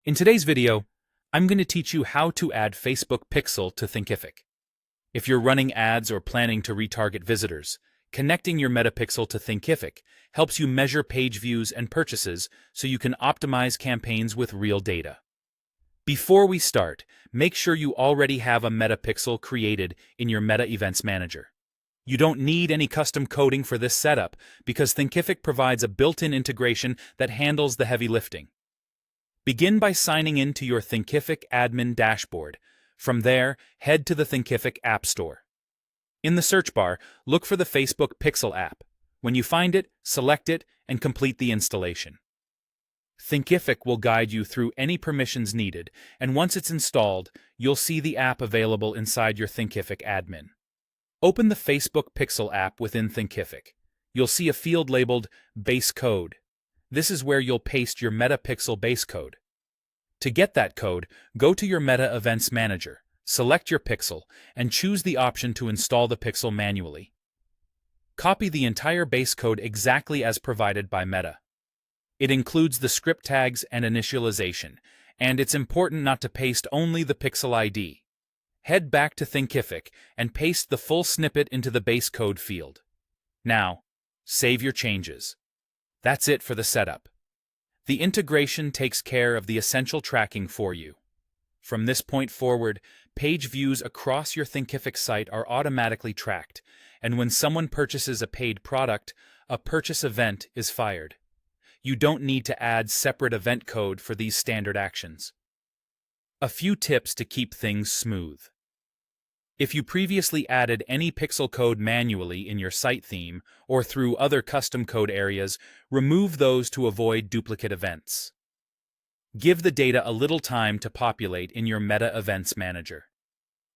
In today's video, I'm going to teach you how to add Facebook Pixel to Thinkific. If you're running ads or planning to retarget visitors, connecting your Metapixel to Thinkific helps you measure page views and purchases so you can optimize campaigns with real data. Before we start, make sure you already have a Metapixel created in your Meta Events Manager. You don't need any custom coding for this setup because Thinkific provides a built-in integration that handles the heavy lifting. Begin by signing in to your Thinkific admin dashboard. From there, head to the Thinkific App Store. In the search bar, look for the Facebook Pixel app. When you find it, select it and complete the installation. Thinkific will guide you through any permissions needed, and once it's installed, you'll see the app available inside your Thinkific admin. Open the Facebook Pixel app within Thinkific. You'll see a field labeled Base Code. This is where you'll paste your Metapixel base code. To get that code, go to your Meta Events Manager, select your pixel, and choose the option to install the pixel manually. Copy the entire base code exactly as provided by Meta. It includes the script tags and initialization, and it's important not to paste only the pixel ID. Head back to Thinkific and paste the full snippet into the base code field. Now, save your changes. That's it for the setup. The integration takes care of the essential tracking for you. From this point forward, page views across your Thinkific site are automatically tracked, and when someone purchases a paid product, a purchase event is fired. You don't need to add separate event code for these standard actions. A few tips to keep things smooth. If you previously added any pixel code manually in your site theme or through other custom code areas, remove those to avoid duplicate events. Give the data a little time to populate in your Meta Events Manager.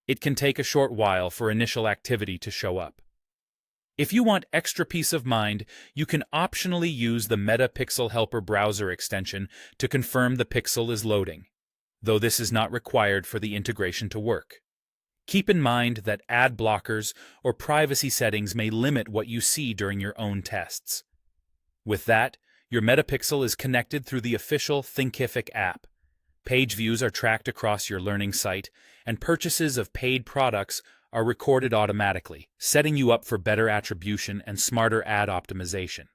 It can take a short while for initial activity to show up. If you want extra peace of mind, you can optionally use the Metapixel Helper browser extension to confirm the pixel is loading, though this is not required for the integration to work. Keep in mind that ad blockers or privacy settings may limit what you see during your own tests. With that, your Metapixel is connected through the official Thinkific app. Page views are tracked across your learning site, and purchases of paid products are recorded automatically, setting you up for better attribution and smarter ad optimization.